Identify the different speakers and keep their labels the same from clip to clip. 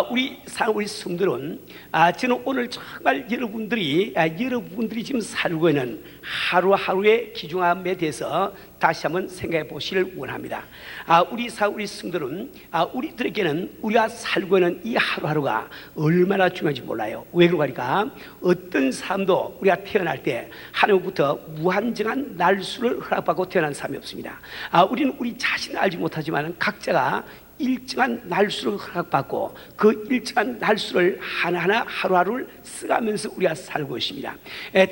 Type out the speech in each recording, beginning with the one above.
Speaker 1: 우리 성들은 저는 오늘 정말 여러분들이 지금 살고 있는 하루하루의 귀중함에 대해서 다시 한번 생각해 보시길 원합니다. 우리 성들은 우리들에게는 우리가 살고 있는 이 하루하루가 얼마나 중요한지 몰라요. 왜 그러니까 어떤 사람도 우리가 태어날 때 하늘부터 무한정한 날수를 허락받고 태어난 사람이 없습니다. 우리는 우리 자신을 알지 못하지만 각자가 일정한 날수를 허락받고 그 일정한 날수를 하나하나 하루하루를 써가면서 우리가 살고 있습니다.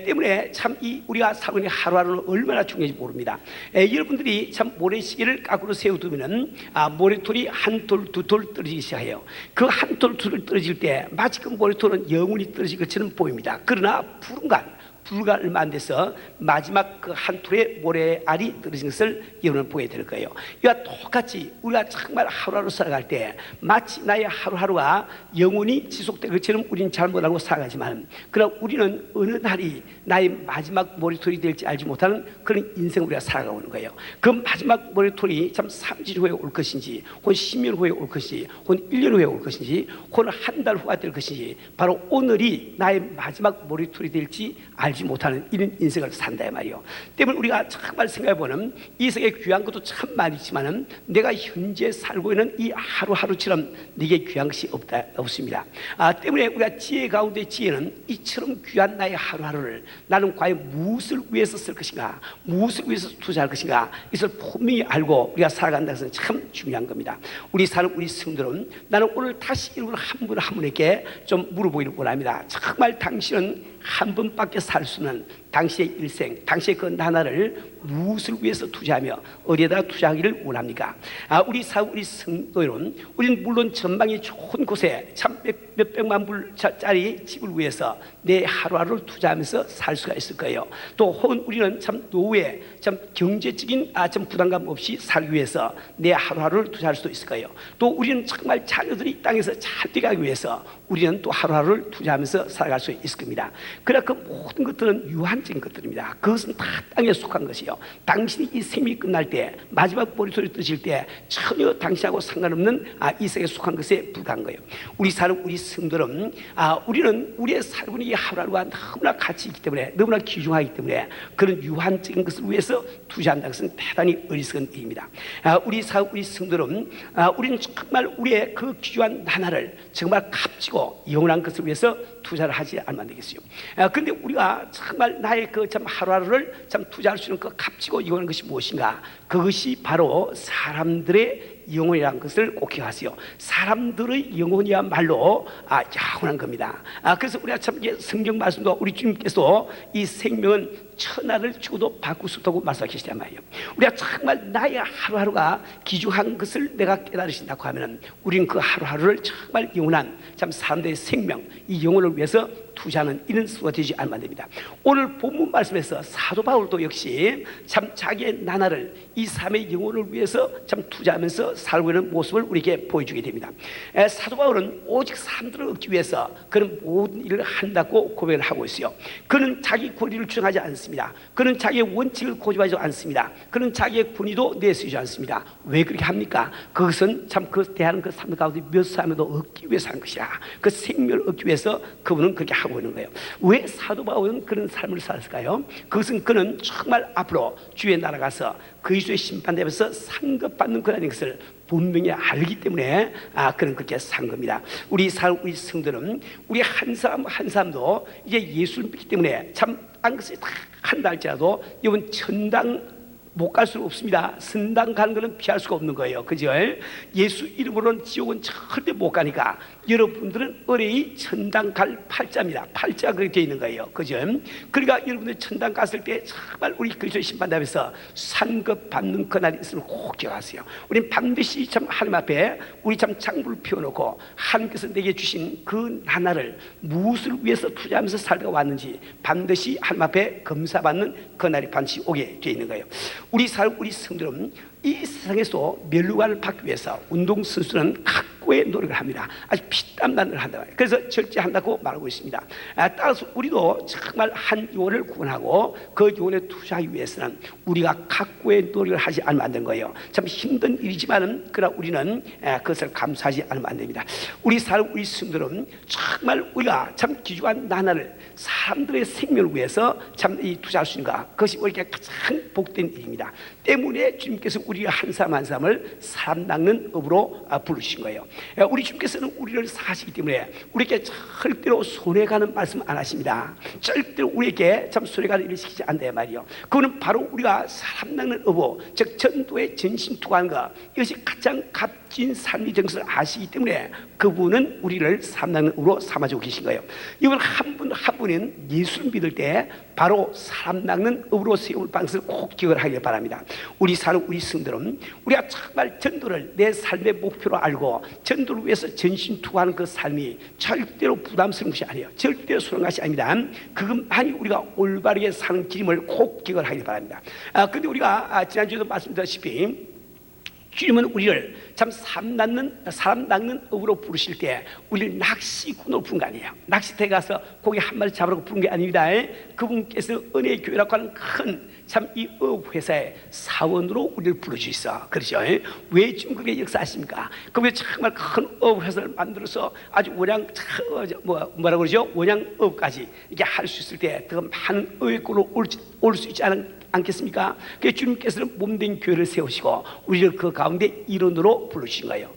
Speaker 1: 때문에 참 우리가 살고 있는 하루하루는 얼마나 중요한지 모릅니다. 여러분들이 참 모래시계를 거꾸로 세워두면은 모래톨이 한 돌, 두 돌 떨어지기 시작해요. 그 한 돌, 두 돌 떨어질 때 마치 그 모래톨은 영원히 떨어질 것처럼 보입니다. 그러나 불과 얼마 안 돼서 마지막 그 한 톨의 모래알이 떨어진 것을 여러분은 보게 될 거예요. 이와 똑같이 우리가 정말 하루하루 살아갈 때 마치 나의 하루하루가 영원히 지속될 것처럼 우리는 잘 못하고 살아가지만, 그러나 우리는 어느 날이 나의 마지막 모래톨이 될지 알지 못하는 그런 인생을 우리가 살아가고 있는 거예요. 그 마지막 모래톨이 참 3일 후에 올 것인지, 혹은 10년 후에 올 것인지, 혹은 1년 후에 올 것인지, 혹은 한 달 후가 될 것인지, 바로 오늘이 나의 마지막 모래톨이 될지 알지 못하는 이런 인생을 산다 말이요. 때문에 우리가 정말 생각해보면 이 세상에 귀한 것도 참 많이 있지만은 내가 현재 살고 있는 이 하루하루처럼 내게 귀한 것이 없습니다. 때문에 우리가 지혜 가운데 지혜는 이처럼 귀한 나의 하루하루를 나는 과연 무엇을 위해서 쓸 것인가, 무엇을 위해서 투자할 것인가, 이것을 분명히 알고 우리가 살아간다는 것은 참 중요한 겁니다. 우리 성들은 나는 오늘 다시 여러분 한 분 한 분에게 좀 물어보기를 원합니다. 정말 당신은 한 번밖에 살 수는 당신의 일생, 당신의 그 나날을 무엇을 위해서 투자하며 어디에다 투자하기를 원합니까? 우리 성도들은 우리는 물론 전망이 좋은 곳에 참 몇백만 불짜리 집을 위해서 내 하루하루를 투자하면서 살 수가 있을 거예요. 또 혹은 우리는 참 노후에 참 경제적인 좀 부담감 없이 살기 위해서 내 하루하루를 투자할 수도 있을 거예요. 또 우리는 정말 자녀들이 이 땅에서 잘 되기 위해서 우리는 또 하루하루를 투자하면서 살아갈 수 있을 겁니다. 그러나 그 모든 것들은 유한적인 것들입니다. 그것은 다 땅에 속한 것이요. 당신이 이 생명이 끝날 때 마지막 머리소리 뜨실 때 전혀 당신하고 상관없는 이 세계에 속한 것에 불과한 거예요. 우리 성들은 우리는 우리의 살고 있는 이 하루하루가 너무나 가치 있기 때문에, 너무나 귀중하기 때문에 그런 유한적인 것을 위해서 투자한다는 것은 대단히 어리석은 일입니다. 우리 성들은 우리는 정말 우리의 그 귀중한 나날을 정말 값지고 영원한 것을 위해서 투자를 하지 않으면 되겠어요. 그런데 우리가 정말 나의 그 참 하루하루를 참 투자할 수 있는 그 값지고 영원한 것이 무엇인가? 그것이 바로 사람들의 영혼이라는 것을 꼭 기억하세요. 사람들의 영혼이야말로 영원한 겁니다. 그래서 우리가 참 성경 말씀도 우리 주님께서 이 생명은 천하를 주고도 바꿀 수 없다고 말씀하시단 말이에요. 우리가 정말 나의 하루하루가 귀중한 것을 내가 깨달으신다고 하면은 우리는 그 하루하루를 정말 영원한 참 사람들의 생명, 이 영혼을 위해서 투자하는 이런 수가 되지 않으면 됩니다. 오늘 본문 말씀에서 사도 바울도 역시 참 자기의 나날을 이 삶의 영혼을 위해서 참 투자하면서 살고 있는 모습을 우리에게 보여주게 됩니다. 사도 바울은 오직 사람들을 얻기 위해서 그는 모든 일을 한다고 고백을 하고 있어요. 그는 자기 권위를 주장하지 않습니다. 그는 자기의 원칙을 고집하지 않습니다. 그는 자기의 권위도 내세우지 않습니다. 왜 그렇게 합니까? 그것은 참 그 대하는 그 삶 가운데 몇 사람에도 얻기 위해서 한 것이라, 그 생명을 얻기 위해서 그분은 그렇게 하고 있는 거예요. 왜 사도 바울은 그런 삶을 살았을까요? 그것은 그는 정말 앞으로 주의 나라 가서 그리스도의 심판대에서 상급받는 그라는 것을 분명히 알기 때문에 그는 그렇게 산 겁니다. 우리 성들은 우리 한 사람 한 사람도 이제 예수를 믿기 때문에 참 땅끝에 다 한다 할지라도 이번 천당 못 갈 수는 없습니다. 선당 가는 것은 피할 수가 없는 거예요. 그죠? 예수 이름으로는 지옥은 절대 못 가니까 여러분들은 의뢰이 천당 갈 팔자입니다. 팔자가 그렇게 되어 있는 거예요. 그죠? 그러니까 여러분들 천당 갔을 때 정말 우리 그리스도의 심판대에서 상급 받는 그날이 있음을 꼭 기억하세요. 우리는 반드시 참 하나님 앞에 우리 참 장부를 피워놓고 하나님께서 내게 주신 그 나날을 무엇을 위해서 투자하면서 살다가 왔는지 반드시 하나님 앞에 검사받는 그날이 반드시 오게 되어 있는 거예요. 우리 성들은 이 세상에서 멸류관을 받기 위해서 운동선수는 각고의 노력을 합니다. 아주 피땀난을 한다. 그래서 절제한다고 말하고 있습니다. 따라서 우리도 정말 한 영혼을 구원하고 그 영혼에 투자하기 위해서는 우리가 각고의 노력을 하지 않으면 안 되는 거예요. 참 힘든 일이지만은 그러나 우리는 그것을 감수하지 않으면 안 됩니다. 우리 스님들은 정말 우리가 참 귀중한 나날을 사람들의 생명을 위해서 참 이 투자할 수 있는가, 그것이 우리에게 가장 복된 일입니다. 때문에 주님께서 우리가 한 사람 한 사람을 사람 낚는 업으로 부르신 거예요. 우리 주님께서는 우리를 사시기 때문에 우리에게 절대로 손해가는 말씀 안 하십니다. 절대로 우리에게 참 손해가는 일을 시키지 않는다 말이요. 그거는 바로 우리가 사람 낚는 업으로, 즉 전도에 전심 투구하는 것, 이것이 가장 값진 삶의 정신을 아시기 때문에 그분은 우리를 사람 낚는 업으로 삼아주고 계신 거예요. 이걸 한 분은 예수를 믿을 때 바로 사람 낚는 업으로 세울 방식을 꼭 기억을 하길 바랍니다. 우리 스님들은 우리가 정말 전도를 내 삶의 목표로 알고 전도를 위해서 전심 투구하는 그 삶이 절대로 부담스러운 것이 아니에요. 절대로 소홀한 것이 아닙니다. 그것만이 우리가 올바르게 사는 길임을 꼭 기억을 하길 바랍니다. 그런데 우리가 지난주에도 말씀드렸다시피 주님은 우리를 참 사람 낚는 업으로 부르실 때 우리를 낚시꾼으로 부른 거 아니에요. 낚시터에 가서 고기 한 마리 잡으라고 부른 게 아닙니다. 그분께서 은혜의 교회라고 하는 큰 참 이 업회사의 사원으로 우리를 불러주셨어. 그렇죠? 왜 지금 그게 역사하십니까? 그분이 정말 큰 업회사를 만들어서 아주 뭐라고 그러죠? 원양업까지 이렇게 할 수 있을 때 더 많은 의회권으로 올 수 있지 않겠습니까? 그래서 주님께서는 몸된 교회를 세우시고 우리를 그 가운데 일원으로 부르신 거예요.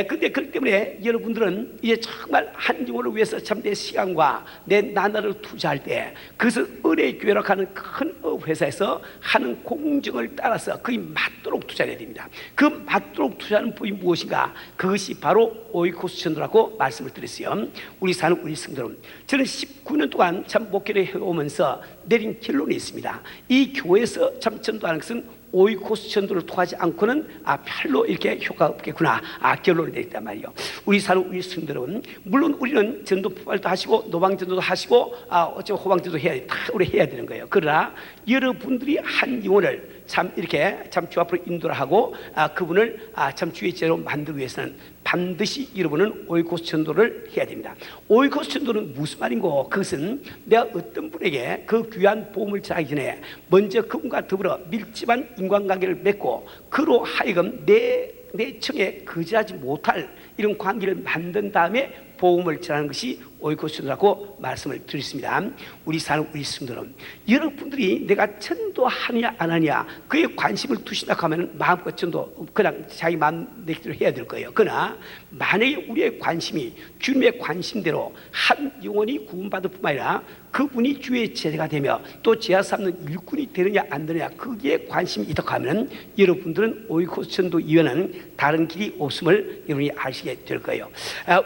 Speaker 1: 근데 그렇기 때문에 여러분들은 이제 정말 한 영혼을 위해서 참 내 시간과 내 나날을 투자할 때 그것을 은혜의 교회라고 하는 큰 회사에서 하는 공정을 따라서 그에 맞도록 투자해야 됩니다. 그 맞도록 투자하는 법이 무엇인가? 그것이 바로 오이코스 전도라고 말씀을 드렸어요. 우리 성도는 저는 19년 동안 참 목회를 해오면서 내린 결론이 있습니다. 이 교회에서 참 전도하는 것은 오이코스 전도를 통하지 않고는 별로 이렇게 효과가 없겠구나 결론이 내렸단 말이에요. 우리 스님들은 물론 우리는 전도 부활도 하시고 노방전도도 하시고 어쩌면 호방전도 다 우리 해야 되는 거예요. 그러나 여러분들이 한 영혼을 참 이렇게 참 주 앞으로 인도를 하고 그분을 참 주의 제자로 만들기 위해서는 반드시 여러분은 오이코스 전도를 해야 됩니다. 오이코스 전도는 무슨 말인고? 그것은 내가 어떤 분에게 그 귀한 복음을 전하기 전에 먼저 그분과 더불어 밀집한 인간관계를 맺고 그로 하여금 내 청에 거절하지 못할 이런 관계를 만든 다음에 복음을 전하는 것이 오이코스 전도라고 말씀을 드렸습니다. 우리 스님들은 여러분들이 내가 전도하느냐 안 하느냐 그에 관심을 두신다 하면 마음껏 전도 그냥 자기 마음 내기로 해야 될 거예요. 그러나 만약에 우리의 관심이 주님의 관심대로 한 영혼이 구원받을 뿐만 아니라 그분이 주의 제자가 되며 또 제자 삼는 일꾼이 되느냐 안 되느냐 거기에 관심이 있다 하면 여러분들은 오이코스 전도 이외에는 다른 길이 없음을 여러분이 아시게 될 거예요.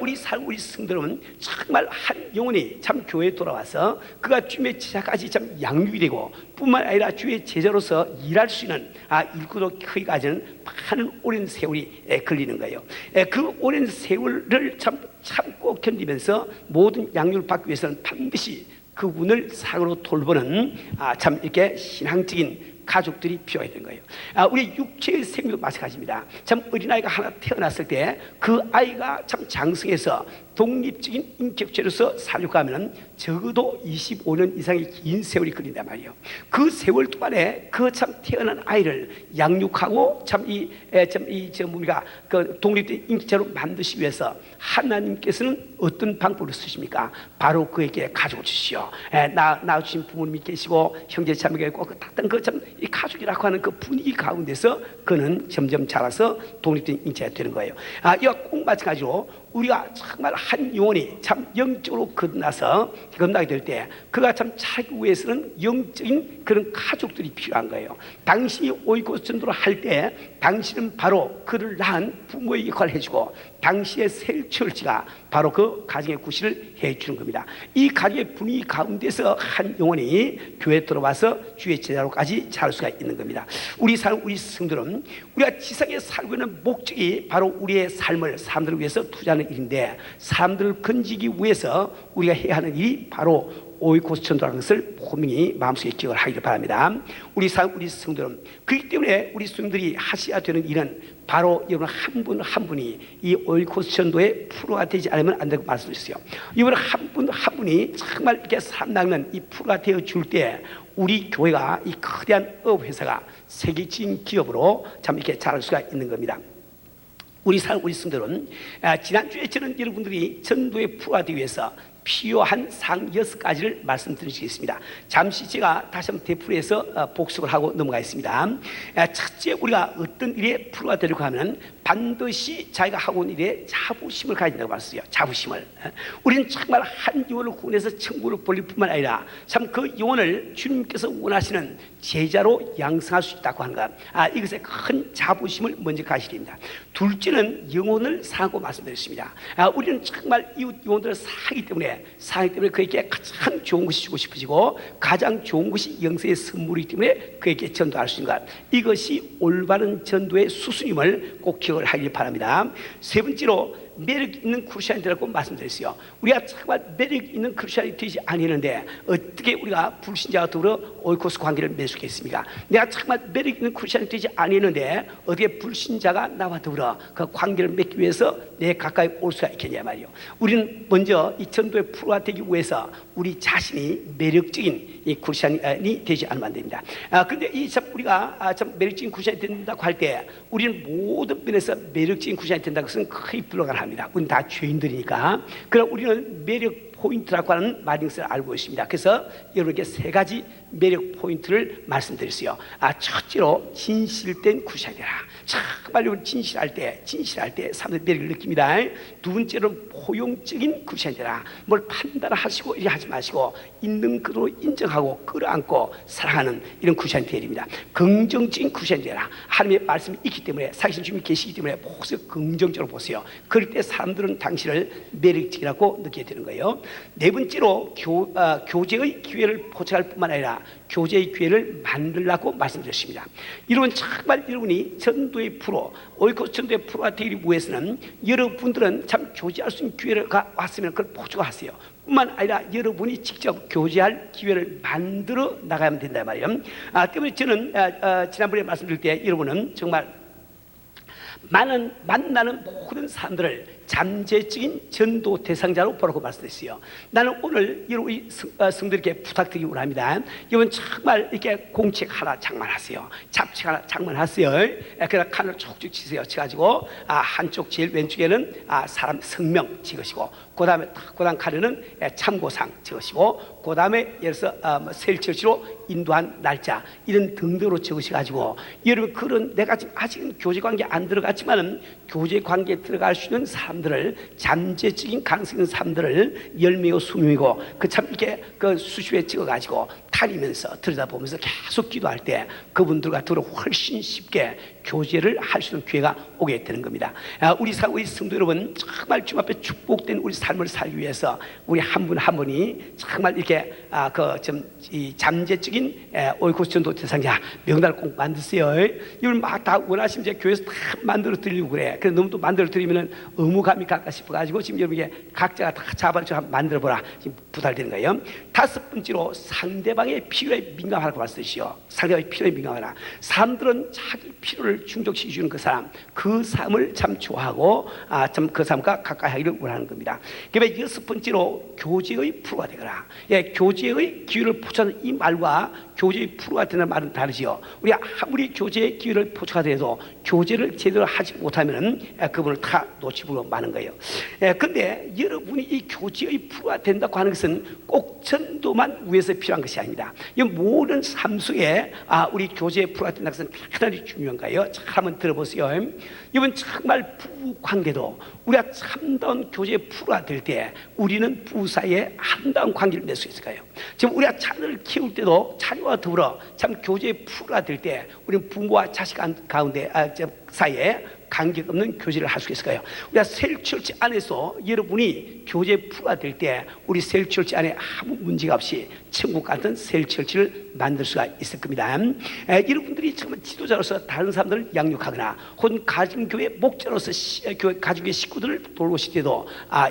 Speaker 1: 우리 스님들은 정말 한 영혼이 참 교회에 돌아와서 그가 주의 제자까지 참 양육이 되고 뿐만 아니라 주의 제자로서 일할 수 있는 일꾼으로 크기까지는 많은 오랜 세월이 걸리는 거예요. 그 오랜 세월을 참고 견디면서 모든 양육을 받기 위해서는 반드시 그분을 상으로 돌보는 참 이렇게 신앙적인 가족들이 필요해야 되는 거예요. 우리 육체의 생명도 마찬가지입니다. 참 어린아이가 하나 태어났을 때 그 아이가 참 장성해서 독립적인 인격체로서 살려고 하면 적어도 25년 이상의 긴 세월이 걸린단 말이에요. 그 세월 동안에 그 참 태어난 아이를 양육하고 그 독립된 인격체로 만드시기 위해서 하나님께서는 어떤 방법을 쓰십니까? 바로 그에게 가족을 주시오. 낳아주신 부모님이 계시고 형제자매가 있고 이 가족이라고 하는 그 분위기 가운데서 그는 점점 자라서 독립된 인체가 되는 거예요. 이와 꼭 마찬가지로 우리가 정말 한 영혼이 참 영적으로 거듭나게 될 때 그가 참 자기 위해서는 영적인 그런 가족들이 필요한 거예요. 당신이 오이코스 전도를 할 때 당신은 바로 그를 낳은 부모의 역할을 해주고 당시의 셀철지가 바로 그 가정의 구실을 해주는 겁니다. 이 가정의 분위기 가운데서 한 영혼이 교회에 들어와서 주의 제자로까지 자랄 수가 있는 겁니다. 우리 성들은 우리가 지상에 살고 있는 목적이 바로 우리의 삶을 사람들을 위해서 투자하는 일인데 사람들을 건지기 위해서 우리가 해야 하는 일이 바로 오이코스 전도라는 것을 분명히 마음속에 기억을 하기를 바랍니다. 우리 성들은 그렇기 때문에 우리 성들이 하셔야 되는 일은 바로 여러분 한 분 한 분이 이 오이코스 전도의 프로가 되지 않으면 안 된다고 말씀드렸어요. 여러분 한 분 한 분이 정말 이렇게 살아남는 이 프로가 되어 줄 때 우리 교회가 이 거대한 업회사가 세계적인 기업으로 참 이렇게 자랄 수가 있는 겁니다. 우리 성도들은 지난주에 저는 여러분들이 전도의 프로가 되기 위해서 필요한 사항 6가지를 말씀드리겠습니다. 잠시 제가 다시 한번 되풀이해서 복습을 하고 넘어가겠습니다. 첫째, 우리가 어떤 일에 프로가 되려고 하면 반드시 자기가 하고 있는 일에 자부심을 가야 된다고 말했어요. 자부심을. 우리는 정말 한 영혼을 구원해서 천국을 벌릴 뿐만 아니라 참 그 영혼을 주님께서 원하시는 제자로 양성할 수 있다고 하는 것. 이것에 큰 자부심을 먼저 가지셔야 됩니다. 둘째는 영혼을 사하고 말씀드렸습니다. 우리는 정말 이웃 영혼들을 사기 때문에 그에게 가장 좋은 것이 주고 싶어지고 가장 좋은 것이 영생의 선물이기 때문에 그에게 전도할 수 있는 것. 이것이 올바른 전도의 수순임을 꼭 기억을 하길 바랍니다. 세 번째로 매력 있는 크리스천이 되라고 말씀드렸어요. 우리가 정말 매력 있는 크리스천이 되지 아니하는데 어떻게 우리가 불신자와 더불어 오이코스 관계를 맺을 수 있겠습니까? 내가 정말 매력 있는 크리스천이 되지 아니하는데 어떻게 불신자가 나와 더불어 그 관계를 맺기 위해서 내 가까이 올 수가 있겠냐 말이요. 우리는 먼저 이 전도의 프로가 되기 위해서 우리 자신이 매력적인 이 크리스천이 되지 않으면 안 됩니다. 그런데 우리가 참 매력적인 크리스천이 된다고 할 때 우리는 모든 면에서 매력적인 크리스천이 된다는 것은 거의 불가능합니다. 우리는 다 죄인들이니까. 그러나 우리는 매력 포인트라고 하는 말인것을 알고 있습니다. 그래서 여러분께 3가지 매력 포인트를 말씀드렸어요. 첫째로 진실된 크리스천이 되라. 정말 여러분 진실할 때 사람들이 매력을 느낍니다. 두 번째로는 포용적인 크리스천이 되라. 뭘 판단하시고 이렇게 하지 마시고 있는 그대로 인정하고 끌어안고 사랑하는 이런 크리스천이 되어야 됩니다. 긍정적인 크리스천이 되라. 하나님의 말씀이 있기 때문에 살아계신 주님이 계시기 때문에 모두 긍정적으로 보세요. 그럴 때 사람들은 당신을 매력적이라고 느끼게 되는 거예요. 네 번째로 교제의 기회를 포착할 뿐만 아니라 교제의 기회를 만들라고 말씀드렸습니다. 여러분 정말 여러분이 전도의 프로, 오이코스 전도의 프로가 되기 위해서는 여러분들은 참 교제할 수 있는 기회가 왔으면 그걸 포착하세요. 뿐만 아니라 여러분이 직접 교제할 기회를 만들어 나가면 된다 말이에요. 때문에 저는 지난번에 말씀드릴 때 여러분은 정말 만나는 모든 사람들을 잠재적인 전도 대상자로 보라고 말씀드렸어요. 나는 오늘 여러분 성도들에게 부탁드리기 원합니다. 여러분 정말 이렇게 공책 하나 장만하세요. 잡책 하나 장만하세요. 그래서 칸을 쭉쭉 치세요. 치가지고 한쪽 제일 왼쪽에는 사람 성명 찍으시고 그 다음 칸에는 참고상 적으시고 그 다음에 예를 들어서 세일처치로 인도한 날짜 이런 등등으로 적으셔가지고 여러분 그런 내가 지금 아직은 교제관계 안 들어갔지만은 교제관계에 들어갈 수 있는 사람들을 잠재적인 가능성 있는 사람들을 10명이고 20명이고 그 참 이렇게 그 수시에 찍어가지고 다니면서 들여다보면서 계속 기도할 때 그분들과 더불어 훨씬 쉽게 교제를 할 수 있는 기회가 오게 되는 겁니다. 우리 성도 여러분 정말 주님 앞에 축복된 우리 삶을 살기 위해서 우리 한 분 한 분이 정말 이렇게 이 잠재적인 오이코스 전도 대상자 명단을 꼭 만드세요. 이걸 막 다 원하시면 이제 교회에서 다 만들어 드리려고 그래. 그래서 너무 또 만들어 드리면은 의무감이 갈까 싶어가지고 지금 여러분에게 각자가 다 자발적으로 한번 만들어 보라 지금 부탁드리는 거예요. 다섯 번째로 상대방의 필요에 민감하라고 말씀드리시오. 상대방의 필요에 민감하라. 사람들은 자기 필요를 충족시켜 주는 그 사람, 그 사람을 참 좋아하고 참 그 사람과 가까이 하기를 원하는 겁니다. 그다음에 여섯 번째로 교제의 프로가 되거라. 교제의 기회를 포착하는 이 말과 교제의 프로가 되는 말은 다르지요. 우리가 아무리 교제의 기회를 포착하더라도 교제를 제대로 하지 못하면 그분을 다 놓치고 마는 거예요. 그런데 여러분이 이 교제의 프로가 된다고 하는 것은 꼭 전도만 위해서 필요한 것이 아닙니다. 이 모든 삶 속에 우리 교제의 프로가 된다는 것은 대단히 중요한 거예요. 잘 한번 들어보세요. 이번 정말 부부 관계도 우리가 참다운 교제의 프로가 될 때 우리는 부부 사이에 아름다운 관계를 맺을 수 있을까요? 지금 우리가 자녀를 키울 때도 자녀와 더불어 참 교제의 프로가 될 때 우리는 부모와 자식 가운데 사이에 간격 없는 교제를 할 수 있을까요? 우리가 셀처치 안에서 여러분이 교제 프로가 될 때 우리 셀처치 안에 아무 문제가 없이 천국 같은 셀처치를 만들 수가 있을 겁니다. 여러분들이 정말 지도자로서 다른 사람들을 양육하거나 혹은 가정교회 목자로서 가정교회 식구들을 돌보실 때도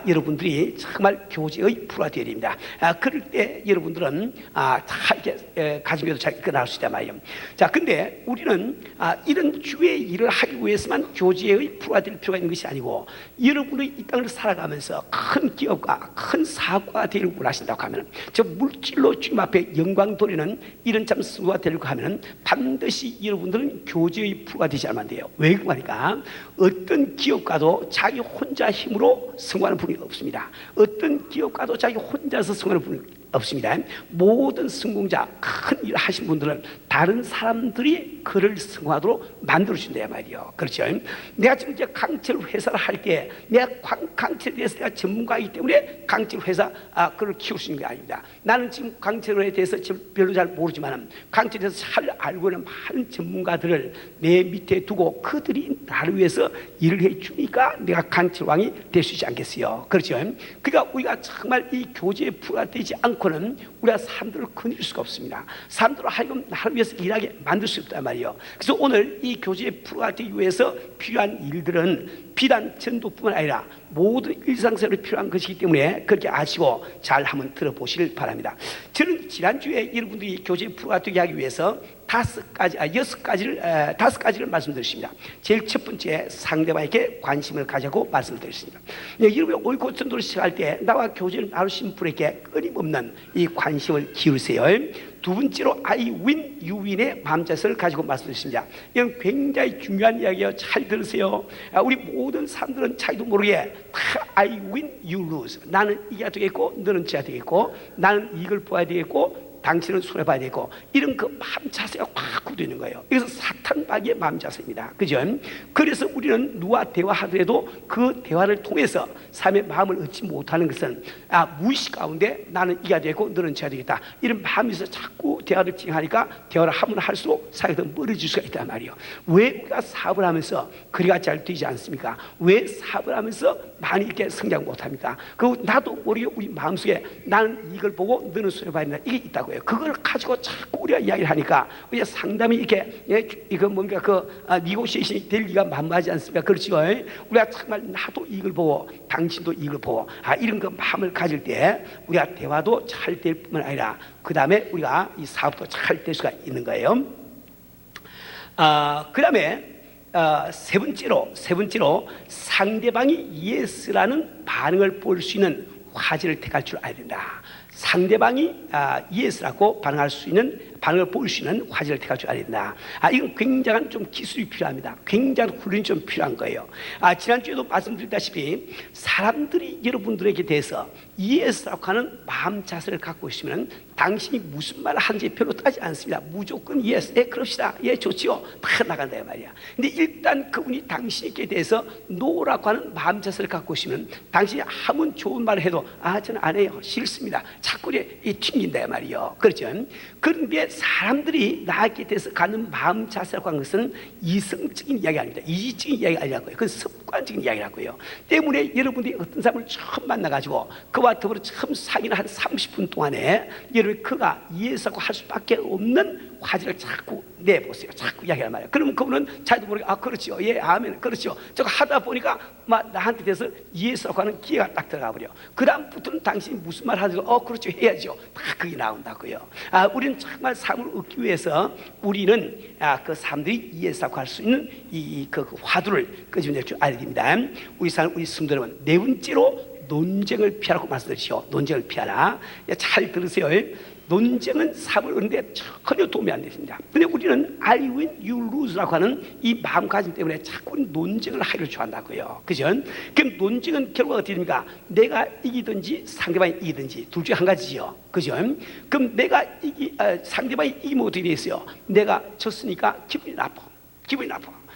Speaker 1: 여러분들이 정말 교제의 프로가 되어야 됩니다. 그럴 때 여러분들은 다 이렇게 가정교회도 잘 이끌어나갈 수 있단 말이에요. 자, 근데 우리는 이런 주의 일을 하기 위해서만 교제의 프로가 될 필요가 있는 것이 아니고 여러분의 이 땅을 살아가면서 큰 기업과 큰 사고가 되기를 원하신다고 하면 저 물질로 주님 앞에 영광 돌리는 이런 참 수가 되려고 하면 반드시 여러분들은 교제의 프로가 되지 않으면 안 돼요. 왜 그러니까 어떤 기업가도 자기 혼자 힘으로 성공하는 분이 없습니다. 어떤 기업가도 자기 혼자서 성공하는 분이 없습니다. 모든 성공자, 큰 일 하신 분들은 다른 사람들이 그를 성공하도록 만들어준다 말이에요. 그렇죠? 내가 지금 이제 강철 회사를 할 때 내가 강철에 대해서 내가 전문가이기 때문에 강철 회사 그걸 키울 수 있는 게 아닙니다. 나는 지금 강철에 대해서 지금 별로 잘 모르지만 강철에 대해서 잘 알고 있는 많은 전문가들을 내 밑에 두고 그들이 나를 위해서 일을 해주니까 내가 강철왕이 될 수 있지 않겠어요? 그렇죠? 그러니까 우리가 정말 이 교제에 부합되지 않고는 우리가 사람들을 거느릴 수가 없습니다. 사람들을 하여금 나를 위해서 일하게 만들 수 없단 말이에요. 그래서 오늘 이 교제의 프로가 되기 위해서 필요한 일들은 비단 전도뿐만 아니라 모든 일상생활에 필요한 것이기 때문에 그렇게 아시고 잘 한번 들어보시길 바랍니다. 저는 지난주에 여러분들이 교제의 프로가 되게 하기 위해서 다섯 가지를 말씀드렸습니다. 제일 첫 번째, 상대방에게 관심을 가지고 말씀드렸습니다. 여러분이 옳고 전도를 시작할 때 나와 교제를 나누신 분에게 끊임없는 이 관심을 기울이세요. 두 번째로 I win, you win의 마음자세를 가지고 말씀드렸습니다. 이건 굉장히 중요한 이야기예요. 잘 들으세요. 우리 모든 사람들은 자기도 모르게 다 I win, you lose. 나는 이겨야 되겠고 너는 져야 되겠고 나는 이걸 보아야 되겠고 당신은 손해봐야 되고 이런 그 마음 자세가 확 굳어 있는 거예요. 그래서 사탄박이의 마음 자세입니다. 그죠? 그래서 우리는 누가 대화하더라도 그 대화를 통해서 삶의 마음을 얻지 못하는 것은 무의식 가운데 나는 이겨야 되고 너는 져야 되겠다 이런 마음에서 자꾸 대화를 진행하니까 대화를 하면 할수록 사이가 더 멀어질 수가 있단 말이에요. 왜 우리가 사업을 하면서 거리가 잘 되지 않습니까? 왜 사업을 하면서 많이 이렇게 성장 못합니까? 그리고 나도 모르게 우리 마음속에 나는 이걸 보고 너는 손해봐야 된다 이게 있다고요. 그걸 가지고 자꾸 우리가 이야기를 하니까 우리가 상담이 이렇게 이거 뭔가 니고시에이션이 될 리가 만무하지 않습니까? 그렇죠? 우리가 정말 나도 이걸 보고 당신도 이걸 보고 이런 그 마음을 가질 때 우리가 대화도 잘 될 뿐만 아니라 그 다음에 우리가 이 사업도 잘 될 수가 있는 거예요. 그 다음에 세 번째로 상대방이 예스라는 반응을 볼 수 있는 화제를 택할 줄 알아야 된다. 상대방이 예스라고 반응할 수 있는 반응을 보일 수 있는 화제를 택할 줄 알아야 된다. 이건 굉장한 좀 기술이 필요합니다. 굉장한 훈련이 좀 필요한 거예요. 지난주에도 말씀드렸다시피 사람들이 여러분들에게 대해서 예스라고 하는 마음 자세를 갖고 있으면 당신이 무슨 말을 하는지 별로 따지지 않습니다. 무조건 예스, 그럽시다, 좋지요, 다 나간다 이 말이야. 근데 일단 그분이 당신에게 대해서 노라고 하는 마음 자세를 갖고 있으면 당신이 아무 좋은 말을 해도 저는 안 해요, 싫습니다, 자꾸 튕긴다 이 말이요. 그렇죠? 그런데 사람들이 나에게 대해서 갖는 마음 자세라고 하는 것은 이성적인 이야기 아닙니다. 이지적인 이야기 아니라고요. 그건 습관적인 이야기라고요. 때문에 여러분들이 어떤 사람을 처음 만나가지고 그와 더불어 처음 사귀는 한 30분 동안에 여러분 그가 예수라고 할 수밖에 없는 화제를 자꾸 내보세요. 자꾸 이야기하는 말이에요. 그러면 그분은 자기도 모르게 그렇죠, 아멘, 그렇죠. 저거 하다 보니까 나한테 대해서 예수라고 하는 기회가 딱 들어가 버려. 그 다음부터는 당신이 무슨 말 하더라도 그렇죠, 해야죠. 다 그게 나온다고요. 우리는 정말 삶을 얻기 위해서 우리는 그 사람들이 예수라고 할 수 있는 그 화두를 끄집어낼 줄 알아야 됩니다. 우리 성도 여러분, 네 번째로 논쟁을 피하라고 말씀드리죠. 논쟁을 피하라. 잘 들으세요. 논쟁은 삶을 얻는데 전혀 도움이 안 됩니다. 근데 우리는 I win, you lose라고 하는 이 마음가짐 때문에 자꾸 논쟁을 하기를 좋아한다고요. 그죠? 그럼 논쟁은 결과가 어떻게 됩니까? 내가 이기든지 상대방이 이기든지 둘 중에 한 가지죠. 그죠? 그럼 내가 상대방이 이기면 어떻게 되겠어요? 내가 졌으니까 기분이 나빠.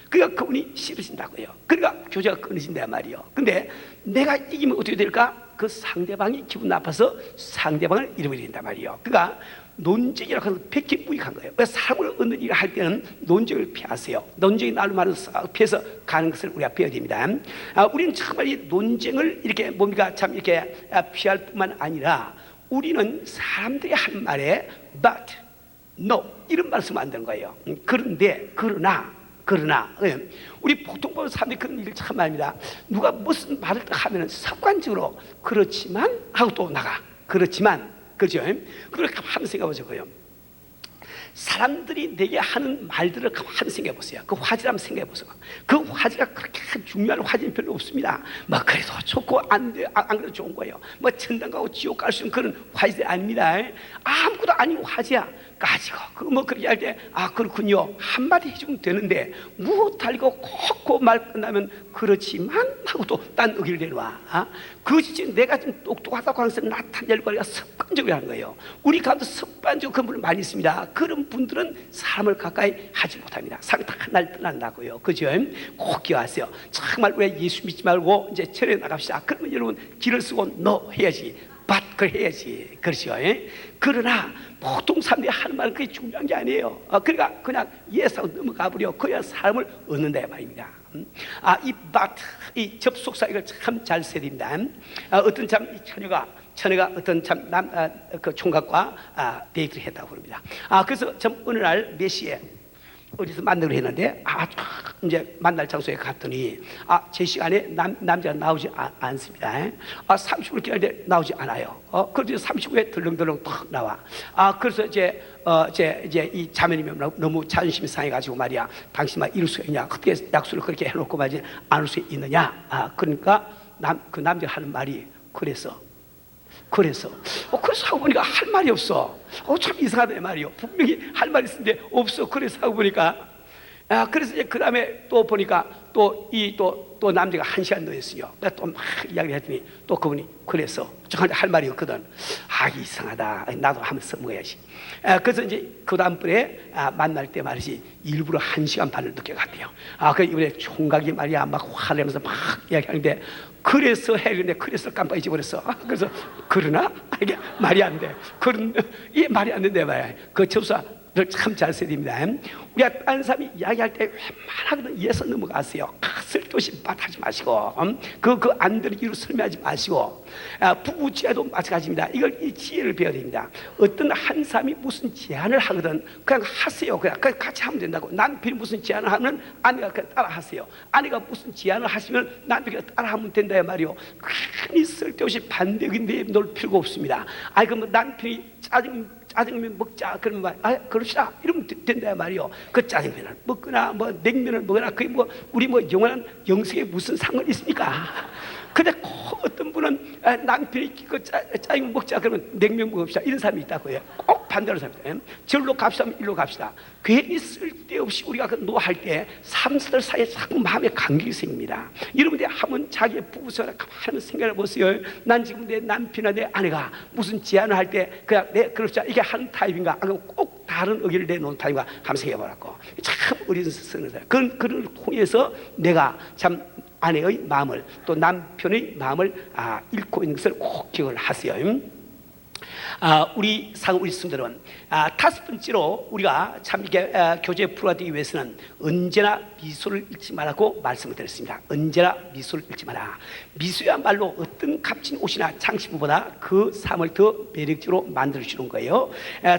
Speaker 1: 그러니까 그분이 싫으신다고요. 그러니까 교제가 끊어진다 말이에요. 근데 내가 이기면 어떻게 될까? 그 상대방이 기분 나빠서 상대방을 잃어버린단 말이에요. 그러니까 논쟁이라고 하는 백기무익한 거예요. 왜 사람을 얻는 일을 할 때는 논쟁을 피하세요. 논쟁이 나를 말을 피해서 가는 것을 우리가 배워야 됩니다. 우리는 정말 이 논쟁을 이렇게 뭡니까 참 이렇게 피할 뿐만 아니라 우리는 사람들이 한 말에 but, no 이런 말을 쓰면 안 되는 거예요. 그런데 그러나 우리 보통 보는 사람들이 그런 일을 참 합니다. 누가 무슨 말을 하면 습관적으로 그렇지만 하고 또 나가. 그렇지만 그죠? 그걸 한번 생각해 보자고요. 사람들이 내게 하는 말들을 한번 생각해 보세요. 그 화제를 한번 생각해 보세요. 그 화제가 그렇게 중요한 화제는 별로 없습니다. 뭐 그래도 좋고 안 그래도 좋은 거예요. 뭐 천당 가고 지옥 갈 수 있는 그런 화제 아닙니다. 아무것도 아닌 화제야 가지고 뭐 그렇게 할 때 그렇군요 한마디 해주면 되는데 무엇 달고 콕콕 말 끝나면 그렇지만 하고 또 딴 의기를 내놔. 그것이 내가 좀 똑똑하다고 하는 것을 나타내려고 하니까 습관적으로 하는 거예요. 우리 가운데 습관적으로 그런 분들 많이 있습니다. 그런 분들은 사람을 가까이 하지 못합니다. 사람이 다 날 떠난다고요. 그죠? 꼭 기억하세요. 정말 왜 예수 믿지 말고 이제 절에 나갑시다. 그러면 여러분 길을 쓰고 너 해야지. 그걸 해야지. 그렇죠? 그러나 보통 사람들이 하는 말은 그게 중요한 게 아니에요. 그러니까 그냥 예사하고 넘어가 버려. 그래야 사람을 얻는다 말입니다. 이 접속사 이걸 참 잘 써야 됩니다. 어떤 참 이 처녀가 어떤 참 그 총각과 데이트를 했다고 그럽니다. 그래서 참 어느 날 몇 시에 어디서 만나기로 했는데 이제 만날 장소에 갔더니 제 시간에 남자가 나오지 않습니다. 30분 기다리는데 나오지 않아요. 그래서 30분에 덜렁덜렁 탁 나와. 그래서 이제 이 자매님이 너무 자존심이 상해가지고 말이야. 당신만 이럴 수 있냐? 어떻게 약속을 그렇게 해놓고 말이지 않을 수 있느냐? 그러니까 그 남자가 하는 말이 그래서 하고 보니까 할 말이 없어. 참 이상하다 말이요. 분명히 할 말이 있는데 없어. 그래서 하고 보니까 그래서 이제 그 다음에 또 보니까 또 남자가 1시간 늦었어요. 내가 또 막 이야기를 했더니 또 그분이 그래서 저한테 할 말이 없거든. 이상하다. 나도 한번 써먹어야지. 그래서 이제 그 다음번에 만날 때 말이지 일부러 1시간 반을 늦게 갔대요. 그 이번에 총각이 말이야 막 화를 내면서 막 이야기하는데 그래서 했는데 그래서 깜빡 잊어버렸어. 그래서 그러나 이게 말이 안 돼. 이 말이 안 된대 말이야. 그 접수를 참 잘 써야 됩니다. 우리가 다른 사람이 이야기할 때 웬만하거든 이해서 넘어가세요. 쓸데없이 하지 마시고 그 안 되는 이유로 설명하지 마시고 부부 지혜도 마찬가지입니다. 이 지혜를 배워야 됩니다. 어떤 한 사람이 무슨 제안을 하거든 그냥 하세요. 그냥 같이 하면 된다고. 남편이 무슨 제안을 하면 아내가 그냥 따라 하세요. 아내가 무슨 제안을 하시면 남편이 따라 하면 된다 말이요. 괜히 쓸데없이 반대의견에 놀 필요가 없습니다. 그럼 남편이 짜장면 먹자 그러면 그럽시다 이러면 된다 말이요. 그 짜장면을 먹거나 뭐 냉면을 먹거나 그게 뭐 우리 뭐 영원한 영생에 무슨 상관이 있습니까? 근데 어떤 분은 남편이 그 짜장면 먹자 그러면 냉면 먹읍시다 이런 사람이 있다고 해요. 꼭 반대로 사람입니다. 절로 갑시다 하면 일로 갑시다. 괜히 쓸데없이 우리가 그 노할 때 사람들 사이에 자꾸 마음에 간격이 생깁니다. 여러분들이 한번 자기의 부부생활을 가만히 생각해 보세요. 난 지금 내 남편이나 내 아내가 무슨 제안을 할 때 그냥 그럽시다 이게 하는 타입인가 아니면 꼭 다른 의견을 내놓은 타입인가 한번 생각해 보라고. 참 어린 쓰는 사람. 그걸 통해서 내가 참 아내의 마음을 또 남편의 마음을 읽고 있는 것을 꼭 기억을 하세요. 우리 성도들은 다섯 번째로 우리가 참 이렇게 교제에 풀어가기 위해서는 언제나 미소를 잃지 말라고 말씀을 드렸습니다. 언제나 미소를 잃지 마라. 미소야말로 어떤 값진 옷이나 장식보다 그 삶을 더 매력적으로 만들어주는 거예요.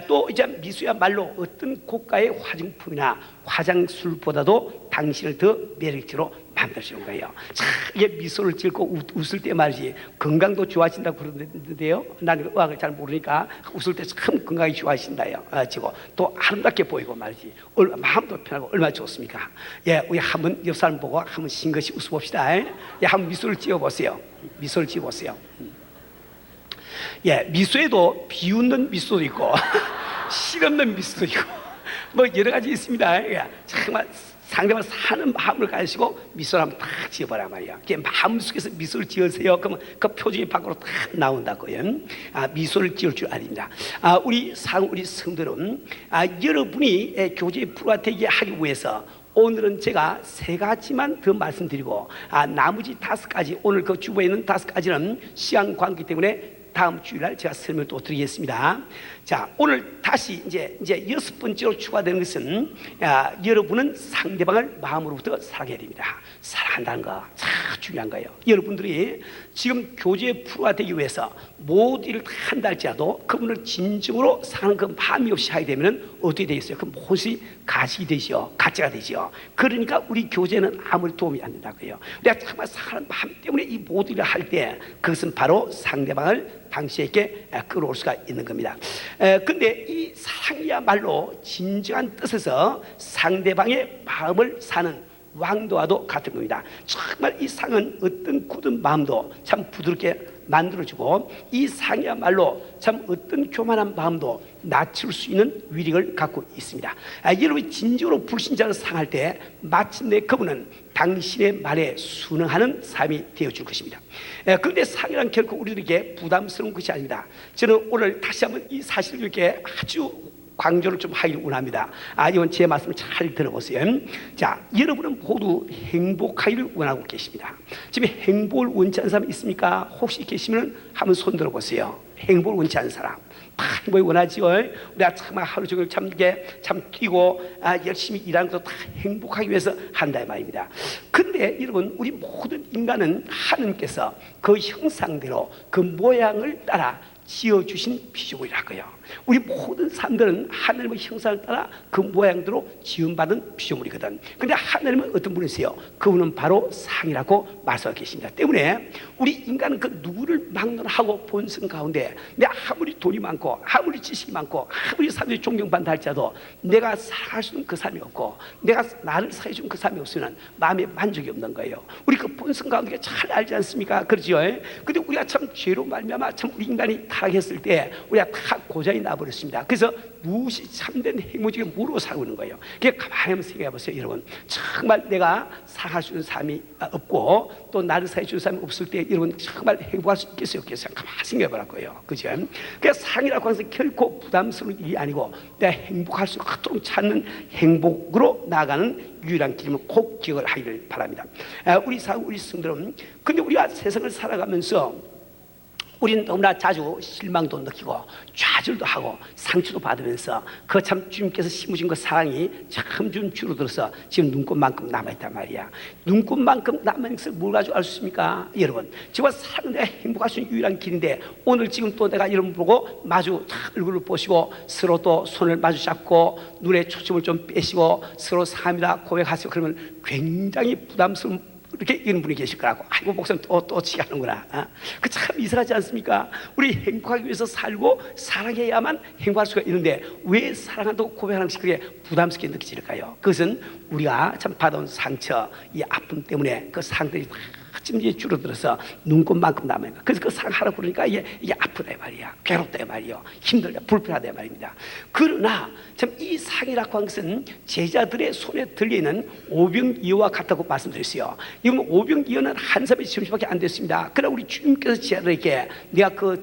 Speaker 1: 또 이제 미소야말로 어떤 고가의 화장품이나 화장술보다도 당신을 더 매력적으로 만들어주는 거예요. 참 이게 미소를 짓고 웃을 때 말이지 건강도 좋아진다고 그러는데요. 나는 의학을 잘 모르니까 웃을 때 참 건강이 좋아진다요. 지고 또 아름답게 보이고 말이지 마음도 편하고 얼마나 좋습니까? 우리 한번 옆 사람 보고 한번 싱긋이 웃어봅시다. 한번 미소를 지어보세요. 미소를 지어보세요. 미소에도 비웃는 미소도 있고 실없는 미소도 있고 뭐 여러 가지 있습니다. 정말 상대방 사는 마음을 가지고 미소를 한번 딱 지어보라 말이야. 마음속에서 미소를 지으세요. 그러면 그 표정이 밖으로 딱 나온다고요. 미소를 지을 줄 아닙니다. 우리 성도들은 여러분이 교제에 불화되게 하기 위해서 오늘은 제가 3가지만 더 말씀드리고 나머지 5가지 오늘 그 주부에 있는 5가지는 시간 관계 때문에 다음 주일날 제가 설명을 또 드리겠습니다. 자, 오늘 다시 이제 6번째로 추가되는 것은 여러분은 상대방을 마음으로부터 사랑해야 됩니다. 사랑한다는 거 참 중요한 거예요. 여러분들이 지금 교제 프로가 되기 위해서 모든 일을 다 한다 할지라도 그분을 진정으로 사랑하는 그 마음이 없이 하게 되면 어떻게 되겠어요? 그 모습이 가식이 되죠. 가짜가 되죠. 그러니까 우리 교제는 아무리 도움이 안 된다고요. 내가 정말 사랑하는 마음 때문에 이 모든 일을 할 때 그것은 바로 상대방을 당신에게 끌어올 수가 있는 겁니다. 근데 이 사랑이야말로 진정한 뜻에서 상대방의 마음을 사는 왕도와도 같은 겁니다. 정말 이 상은 어떤 굳은 마음도 참 부드럽게 만들어주고, 이 상이야말로 참 어떤 교만한 마음도 낮출 수 있는 위력을 갖고 있습니다. 여러분이 진정으로 불신자를 상할 때 마침내 그분은 당신의 말에 순응하는 삶이 되어줄 것입니다. 그런데 상이란 결코 우리들에게 부담스러운 것이 아닙니다. 저는 오늘 다시 한번 이 사실을 이렇게 아주 강조를 좀 하기를 원합니다. 이건 제 말씀을 잘 들어보세요. 자, 여러분은 모두 행복하기를 원하고 계십니다. 지금 행복을 원치 않는 사람 있습니까? 혹시 계시면 한번 손 들어보세요. 행복을 원치 않는 사람. 다 행복을 원하지요. 우리가 정말 하루 종일 참 뛰고 열심히 일하는 것도 다 행복하기 위해서 한다 이 말입니다. 근데 여러분, 우리 모든 인간은 하나님께서 그 형상대로 그 모양을 따라 지어주신 피조물이라고요. 우리 모든 사람들은 하나님의 형상을 따라 그 모양대로 지음받은 피조물이거든. 근데 하나님은 어떤 분이세요? 그분은 바로 상이라고 말씀하고 계십니다. 때문에 우리 인간은 그 누구를 막론하고 본성 가운데 내가 아무리 돈이 많고 아무리 지식이 많고 아무리 사람들이 존경받는다 할지라도 내가 살아갈 수 있는 그 삶이 없고 내가 나를 사해준 그 삶이 없으면 마음에 만족이 없는 거예요. 우리 그 본성 가운데 잘 알지 않습니까? 그렇죠? 근데 우리가 참 죄로 말미암아 참 우리 인간이 타락했을 때 우리가 다 고장이 나버렸습니다. 그래서 무엇이 참된 행복이 뭐로 살고 있는 거예요. 그게 가만히 한번 생각해 보세요. 여러분, 정말 내가 살아갈 수 있는 삶이 없고 또 나를 사해주는 사람이 없을 때 여러분 정말 행복할 수 있겠어요? 없겠어요? 가만히 생각해 보라는 거예요. 그죠? 그래서 상이라고 하는 것은 결코 부담스러운 일이 아니고 내가 행복할 수 그토록 찾는 행복으로 나아가는 유일한 길임을 꼭 기억을 하기를 바랍니다. 우리 성들은 근데 우리가 세상을 살아가면서 우리는 너무나 자주 실망도 느끼고 좌절도 하고 상처도 받으면서 그 참 주님께서 심으신 그 사랑이 참 좀 줄어들어서 지금 눈꽃만큼 남아있단 말이야. 눈꽃만큼 남아있는 것을 뭘 가지고 알 수 있습니까? 여러분, 지금 사랑은 내가 행복할 수 있는 유일한 길인데 오늘 지금 또 내가 여러분 보고 마주 얼굴을 보시고 서로 또 손을 마주 잡고 눈에 초점을 좀 빼시고 서로 사랑합니다 고백하세요. 그러면 굉장히 부담스러운 이렇게 이런 분이 계실 거라고. 아이고 목사님 또 치하는구나. 그 참 이상하지 않습니까? 우리 행복하기 위해서 살고 사랑해야만 행복할 수가 있는데 왜 사랑한다고 고백하는 것이 그게 부담스럽게 느껴질까요? 그것은 우리가 참 받아온 상처, 이 아픔 때문에 그 상들이 찜지에 줄어들어서 눈꽃만큼 남아요. 그래서 그 사랑하라고 그러니까 이게 아프다 말이야. 괴롭다 말이요. 힘들다, 불편하다 말입니다. 그러나 참 이 상이라고 하는 것은 제자들의 손에 들려있는 오병이어와 같다고 말씀드렸어요. 이건 오병이어는 한 사람의 점심밖에 안 됐습니다. 그러나 우리 주님께서 제자들에게 내가 그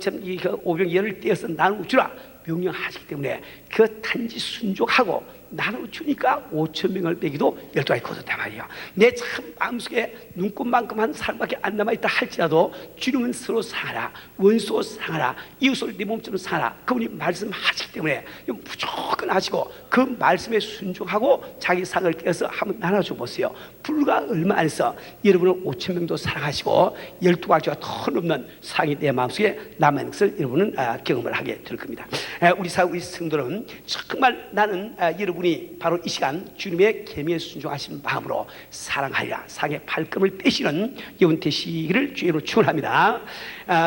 Speaker 1: 오병이어를 떼어서 나누어 주라 명령하시기 때문에 그 단지 순종하고 나누어 주니까 5,000명을 빼기도 12가지 거뒀단 말이에요. 내 참 마음속에 눈꽃만큼 한 사람밖에 안 남아있다 할지라도 주님은 서로 사랑하라, 원수 사랑하라, 이웃을 내 몸처럼 사랑하라. 그분이 말씀하시기 때문에 무조건 하시고 그 말씀에 순종하고 자기 상을 깨서 한번 나눠줘 보세요. 불과 얼마 안에서 여러분은 5,000명도 사랑하시고 12가지가 더 넘는 사랑이 내 마음속에 남아있는 것을 여러분은 경험을 하게 될 겁니다. 우리 성도는 정말 나는 여러분이 바로 이 시간 주님의 계명에 순종하신 마음으로 사랑하리라, 사랑의 발걸음을 떼시는 여러분 되시기를 주의로 축원합니다.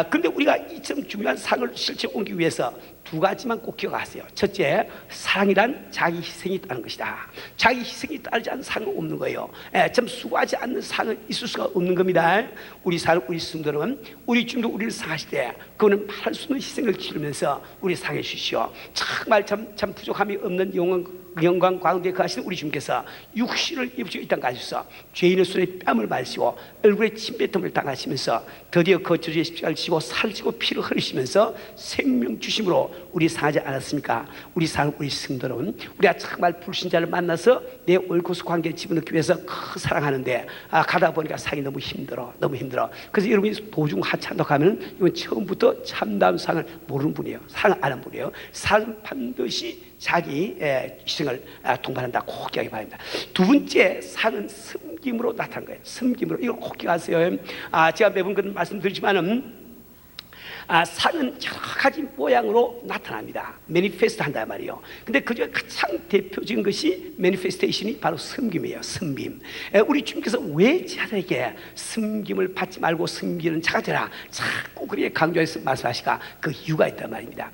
Speaker 1: 그런데 우리가 이처럼 중요한 사랑을 실제 옮기기 위해서 두 가지만 꼭 기억하세요. 첫째, 사랑이란 자기 희생이 있다는 것이다. 자기 희생이 따르지 않는 사랑은 없는 거예요. 참 수고하지 않는 사랑은 있을 수가 없는 겁니다. 우리 성도는 우리 주님도 우리를 사랑하실 때 그분은 말할 수 없는 희생을 치르면서 우리 사랑해 주시오. 정말 참 부족함이 없는 영혼 영광 가운데 거하시는 우리 주님께서 육신을 입으시고 이 땅 가셔서 죄인의 손에 뺨을 맞으시고 얼굴에 침뱉음을 당하시면서 드디어 거처지에 십자가를 지고 살지고 피를 흘리시면서 생명 주심으로 우리 상하지 않았습니까? 우리 상 우리 성도는 우리가 정말 불신자를 만나서 내 올코스 관계를 집어넣기 위해서 사랑하는데 가다 보니까 상이 너무 힘들어. 그래서 여러분이 도중 하찮다 가면 이건 처음부터 참다운 상을 모르는 분이에요. 상을 아는 분이에요. 상은 반드시 자기 희생을 동반한다. 꼭 기억해 봐야 합니다. 두 번째 상은 섬김으로 나타난 거예요. 섬김으로. 이걸 꼭 기억하세요. 제가 매번 그런 말씀드리지만은 상은 여러 가지 모양으로 나타납니다. 매니페스트 한다 말이에요. 근데 그중에 가장 대표적인 것이 매니페스테이션이 바로 섬김이에요. 섬김. 우리 주님께서 왜 자들에게 섬김을 받지 말고 섬기는 자가 되라 자꾸 그렇게 강조해서 말씀하시까 그 이유가 있단 말입니다.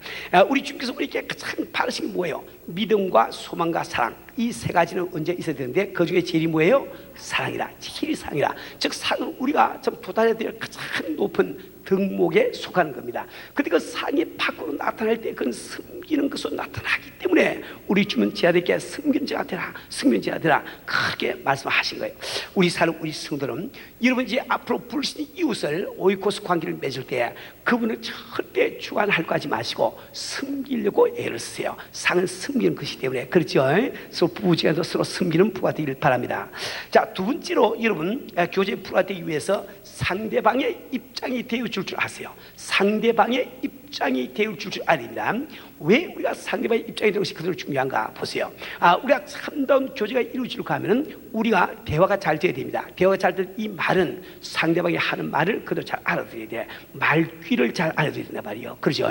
Speaker 1: 우리 주님께서 우리에게 가장 바라신 게 뭐예요? 믿음과 소망과 사랑. 이 세 가지는 언제 있어야 되는데 그 중에 제일이 뭐예요? 사랑이라. 제일 사랑이라. 즉 상은 우리가 좀 도달해야 될 가장 높은 덕목에 속하는 겁니다. 근데 그 상이 밖으로 나타날 때 그건 섬기는 것으로 나타나기 때문에 우리 주님은 제자들에게 섬기는 자가 되라, 섬기는 자가 되라 크게 말씀하신 거예요. 우리 사는 우리 성도는 여러분 이제 앞으로 부르신 이웃을 오이코스 관계를 맺을 때 그분을 절대 주관하려고 하지 마시고 섬기려고 애를 쓰세요. 상은 섬기는 것이기 때문에 그렇죠. 서로 부부지간도 서로 섬기는 부가 되길 바랍니다. 자, 두 번째로 여러분 교제 부가 되기 위해서 상대방의 입장이 되어줄 줄 아세요. 상대방의 입장이 되어줄 줄 아닙니다. 왜 우리가 상대방의 입장이 되는 것이 그대로 중요한가 보세요. 우리가 참다운 교제가 이루어지려고 하면 우리가 대화가 잘 돼야 됩니다. 대화가 잘 될 이 말은 상대방이 하는 말을 그대로 잘 알아들어야 돼. 말귀를 잘 알아들어야 된단 말이에요. 그렇죠?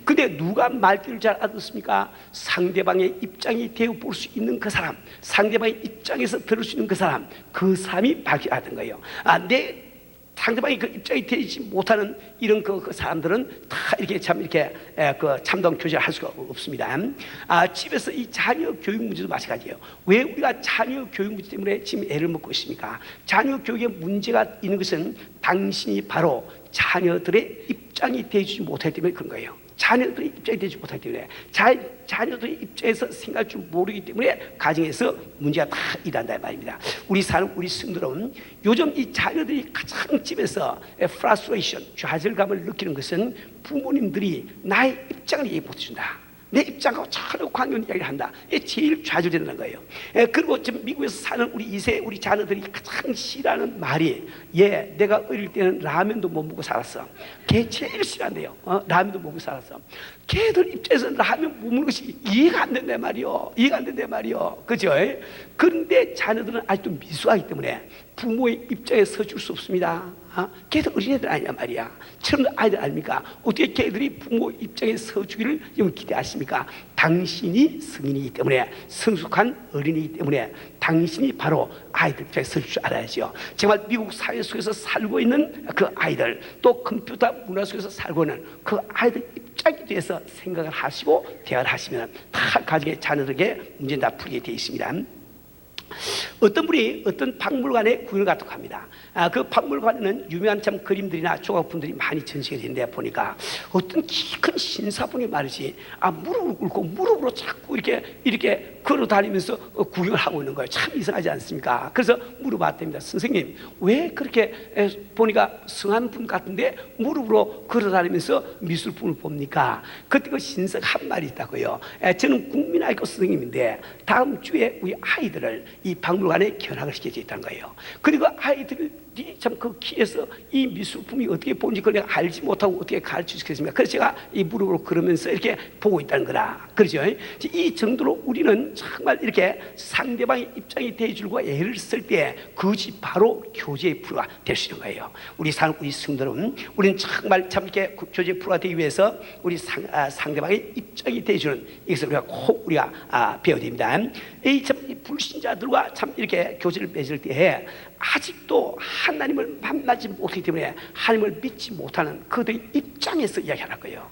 Speaker 1: 근데 누가 말귀를 잘 알아듣습니까? 상대방의 입장이 되어 볼 수 있는 그 사람, 상대방의 입장에서 들을 수 있는 그 사람, 그 사람이 말귀를 알아듣는 거예요. 내 상대방이 그 입장이 되지 못하는 이런 그 사람들은 다 이렇게 그 참다운 교제를 할 수가 없습니다. 집에서 이 자녀 교육 문제도 마찬가지예요. 왜 우리가 자녀 교육 문제 때문에 지금 애를 먹고 있습니까? 자녀 교육에 문제가 있는 것은 당신이 바로 자녀들의 입장이 되지 못하기 때문에 그런 거예요. 자녀들의 입장이 되지 못하기 때문에 자녀들의 입장에서 생각할 줄 모르기 때문에 가정에서 문제가 다 일어난다 말입니다. 우리 사는 우리 성도는 요즘 이 자녀들이 가장 집에서 프라스트레이션, 좌절감을 느끼는 것은 부모님들이 나의 입장을 얘기 못해준다. 내 입장하고 전혀 관계없는 이야기를 한다. 이게 제일 좌절되는 거예요. 그리고 지금 미국에서 사는 우리 2세 우리 자녀들이 가장 싫어하는 말이 내가 어릴 때는 라면도 못 먹고 살았어. 걔 제일 싫어한대요. 라면도 못 먹고 살았어. 걔들 입장에서는 라면 못 먹는 것이 이해가 안 된단 말이요. 이해가 안 된단 말이요. 그죠? 그런데 자녀들은 아직도 미숙하기 때문에 부모의 입장에 서줄 수 없습니다. 걔들 어린애들 아니란 말이야. 저런 아이들 아닙니까? 어떻게 걔들이 부모 입장에 서주기를 기대하십니까? 당신이 성인이기 때문에, 성숙한 어린이기 때문에 당신이 바로 아이들 입장에 서줄 줄 알아야죠. 정말 미국 사회 속에서 살고 있는 그 아이들, 또 컴퓨터 문화 속에서 살고 있는 그 아이들 입장에 대해서 생각을 하시고 대화를 하시면 다 가정의 자녀들에게 문제는 다 풀리게 되어 있습니다. 어떤 분이 어떤 박물관에 구경을 갔다고 합니다. 그 박물관에는 유명한 참 그림들이나 조각품들이 많이 전시가 되는데 보니까 어떤 키 큰 신사분이 말이지 무릎을 꿇고 무릎으로 자꾸 이렇게 걸어 다니면서 구경을 하고 있는 거예요. 참 이상하지 않습니까? 그래서 물어봤답니다. 선생님, 왜 그렇게 보니까 성한 분 같은데 무릎으로 걸어 다니면서 미술품을 봅니까? 그때 그 신사가 한 말이 있다고요. 저는 국민학교 선생님인데 다음 주에 우리 아이들을 이 박물관에 견학을 시켜져 있다는 거예요. 그리고 아이들이 참 그 키에서 이 미술품이 어떻게 보는지 그걸 내가 알지 못하고 어떻게 가르쳐 주겠습니까? 그래서 제가 이 무릎으로 걸으면서 이렇게 보고 있다는 거라. 그렇죠? 이 정도로 우리는 정말 이렇게 상대방의 입장이 대해주고 애를 쓸 때 그것이 바로 교제의 프로가 될 수 있는 거예요. 우리 성도는 우리는 정말 참 이렇게 교제의 프로가 되기 위해서 우리 상대방의 입장이 대해주는 이것을 우리가 배워야 됩니다. 이 참 불신자들과 참 이렇게 교제를 맺을 때 아직도 하나님을 만나지 못하기 때문에 하나님을 믿지 못하는 그들의 입장에서 이야기하는 거예요.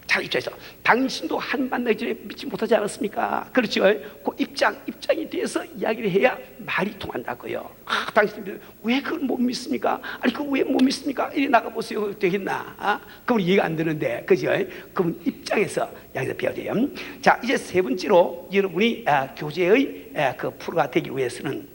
Speaker 1: 자기 입장에서 당신도 한 만나기 전에 믿지 못하지 않았습니까? 그렇죠. 그 입장에 대해서 이야기를 해야 말이 통한다고요. 당신들 왜 그걸 못 믿습니까? 아니 그 왜 못 믿습니까? 이리 나가보세요. 되겠나? 그건 이해가 안 되는데, 그죠? 그분 입장에서 이야기를 배워야 돼요. 자, 이제 세 번째로 여러분이 교제의 그 프로가 되기 위해서는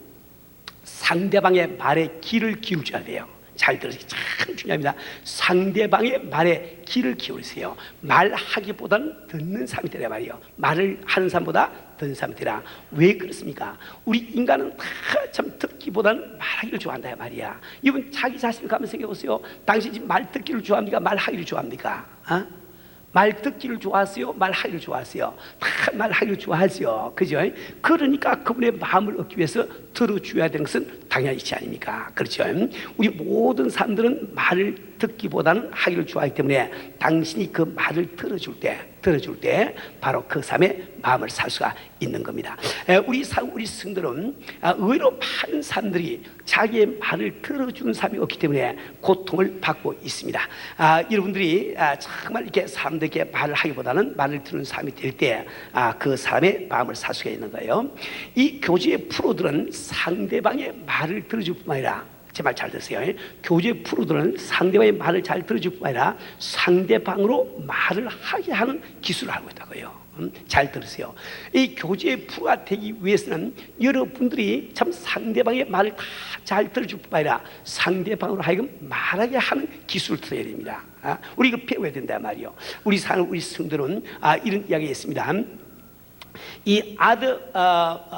Speaker 1: 상대방의 말에 귀를 기울여야 돼요. 잘 들으시기 참 중요합니다. 상대방의 말에 귀를 기울이세요. 말하기보다는 듣는 사람이 되라 말이에요. 말을 하는 사람보다 듣는 사람이 되라. 왜 그렇습니까? 우리 인간은 다 참 듣기보다는 말하기를 좋아한다 말이야. 이분 자기 자신을 가면 생각해보세요. 당신 지금 말 듣기를 좋아합니까? 말하기를 좋아합니까? 말 듣기를 좋아하세요? 말하기를 좋아하세요? 다 말하기를 좋아하죠. 그죠? 그러니까 그분의 마음을 얻기 위해서 들어줘야 되는 것은 당연히 있지 아닙니까? 그렇죠? 우리 모든 사람들은 말을 듣기보다는 하기를 좋아하기 때문에 당신이 그 말을 들어줄 때 바로 그 사람의 마음을 살 수가 있는 겁니다. 우리 성들은 의외로 많은 사람들이 자기의 말을 들어주는 사람이 없기 때문에 고통을 받고 있습니다. 여러분들이 정말 이렇게 사람들에게 말을 하기보다는 말을 듣는 사람이 될 때 그 사람의 마음을 살 수가 있는 거예요. 이 교제의 프로들은 상대방의 말을 들어줄 뿐만 아니라, 제 말 잘 들으세요. 교제 프로들은 상대방의 말을 잘 들어줄 뿐만 아니라 상대방으로 말을 하게 하는 기술을 알고 있다고요. 잘 들으세요. 이 교제의 프로가 되기 위해서는 여러분들이 참 상대방의 말을 다 잘 들어줄 뿐만 아니라 상대방으로 하여금 말하게 하는 기술을 들어야 됩니다. 우리 이거 배워야 된다 말이요. 우리 성들은 이런 이야기가 있습니다. 이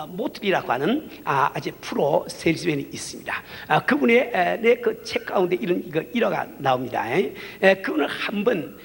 Speaker 1: 모틀이라고 하는 아주 프로 세일즈맨이 있습니다. 그분의 내 그 책 가운데 이런 일화가 나옵니다. 그분을 한번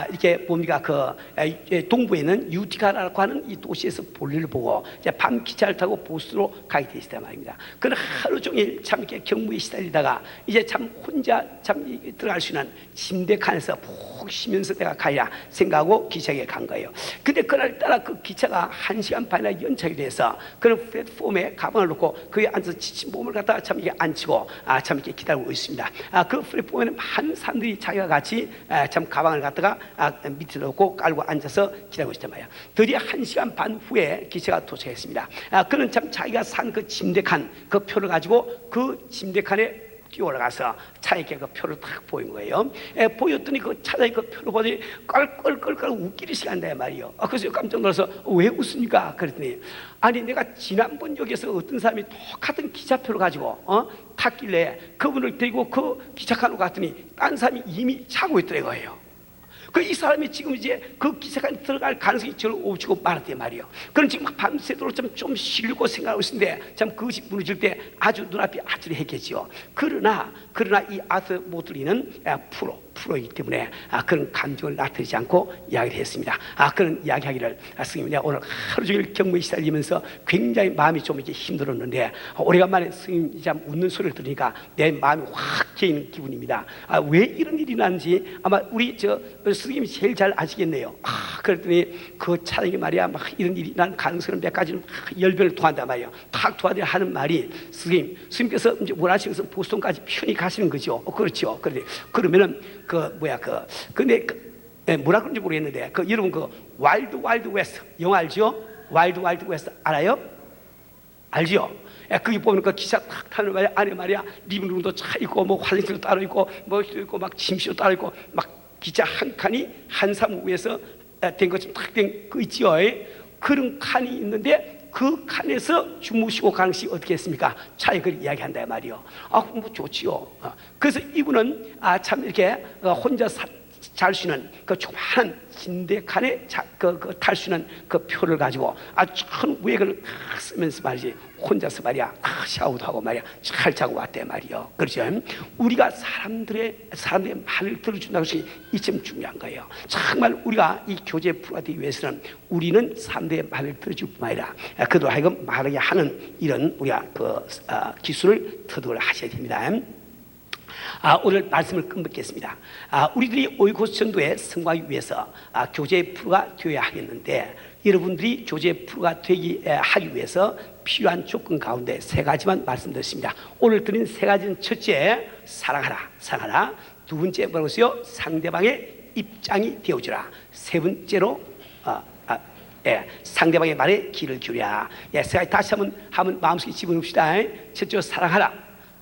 Speaker 1: 이렇게 뭡니까 그 동부에 있는 유티카라고 하는 이 도시에서 볼일을 보고 이제 밤 기차를 타고 보스로 가게 되시단 말입니다. 그는 하루 종일 참 이렇게 경무에 시달리다가 이제 참 혼자 참 들어갈 수 있는 침대 칸에서 푹 쉬면서 내가 가야 생각하고 기차에 간 거예요. 근데 그날따라 그 기차가 1시간 반이나 연착이 돼서 그런 플랫폼에 가방을 놓고 거기에 앉아서 지친 몸을 갖다가 참 이게 앉히고 참 이렇게 기다리고 있습니다. 그 플랫폼에는 많은 사람들이 자기가 같이 참 가방을 갖다가 밑에 놓고 깔고 앉아서 기다리고 있단 말이야. 드디어 1시간 반 후에 기차가 도착했습니다. 그는 참 자기가 산 그 침대칸 그 표를 가지고 그 침대칸에 뛰어 올라가서 차에게 그 표를 딱 보인 거예요. 보였더니 그 차장이 그 표를 보더니 껄껄껄껄 웃기리 시간다 말이요. 그래서 깜짝 놀라서 왜 웃습니까? 그랬더니 아니 내가 지난번 역에서 어떤 사람이 똑같은 기차표를 가지고 탔길래 그분을 데리고 그 기차칸으로 갔더니 딴 사람이 이미 차고 있더래요. 이 사람이 지금 이제 그 기차칸에 들어갈 가능성이 저를 오치고 말았단 말이에요. 그럼 지금 밤새도록 좀 쉬려고 생각하고 있는데 참 그것이 무너질 때 아주 눈앞이 아찔했겠지요. 그러나 이 모틀리는 프로이기 때문에 그런 감정을 나타내지 않고 이야기를 했습니다. 그런 이야기하기를 스님 내가 오늘 하루 종일 경무에 시달리면서 굉장히 마음이 좀 이렇게 힘들었는데 오래간만에 스님 참 웃는 소리를 들으니까 내 마음이 확 깨이는 기분입니다. 왜 이런 일이 났는지 아마 우리 스님이 제일 잘 아시겠네요. 그랬더니 그 차장이 말이야 막 이런 일이 난 가능성을 몇 가지는 열변을 토한단 말이에요. 탁 토하더니 하는 말이 스님께서 이제 원하시면서 보스턴까지 편히 가시는 거죠. 그렇죠. 그러면은 근데 뭐라 그런지 모르겠는데 여러분 와일드 웨스트 영화 알죠? 와일드 웨스트 알아요? 알죠? 거기 보면 그 기차 탁 타는 말이야 안에 말이야 리빙룸도 차 있고 뭐 화장실도 따로 있고 뭐 있고 막 침실도 따로 있고 막 기차 한 칸이 한 사무 위에서 된 것처럼 탁 된 거 있지요. 그런 칸이 있는데 그 칸에서 주무시고 가는 것이 어떻게 했습니까? 차에 그렇게 이야기한다 말이요. 뭐 좋지요. 그래서 이분은 참 이렇게 혼자 잘 수 있는 그 조그마한 침대칸에 탈 수 있는 그 표를 가지고 큰 우액을 쓰면서 말이지 혼자서 말이야 샤워도 하고 말이야 잘 자고 왔대 말이요. 그렇죠? 우리가 사람들의 말을 들어준다는 것이 이점 중요한 거예요. 정말 우리가 이 교제 프로가 되기 위해서는 우리는 사람들의 말을 들어줄 뿐만 아니라 그도 하여금 말하게 하는 이런 우리가 기술을 터득을 하셔야 됩니다. 오늘 말씀을 끝맺겠습니다. 우리들이 오이코스 전도에 성공하기 위해서 교제 프로가 되어야 하겠는데 여러분들이 교제 프로가 하기 위해서 필요한 조건 가운데 세 가지만 말씀드렸습니다. 오늘 드린 세 가지는 첫째 사랑하라. 두 번째 뭐라고 했어요? 상대방의 입장이 되어주라. 세 번째로 상대방의 말에 귀를 기울여라. 세 가지 다시 한번 마음속에 집어넣읍시다. 첫째로 사랑하라.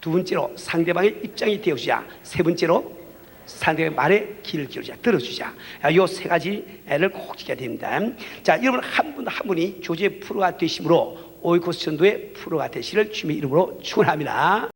Speaker 1: 두 번째로 상대방의 입장이 되어주자. 세 번째로 상대방의 말에 귀를 기울이자, 들어주자. 이 세 가지를 꼭 지켜야 됩니다. 자, 여러분 한 분 한 분이 교제 프로가 되심으로 오이코스 전도의 프로가 되시를 주님의 이름으로 축원합니다.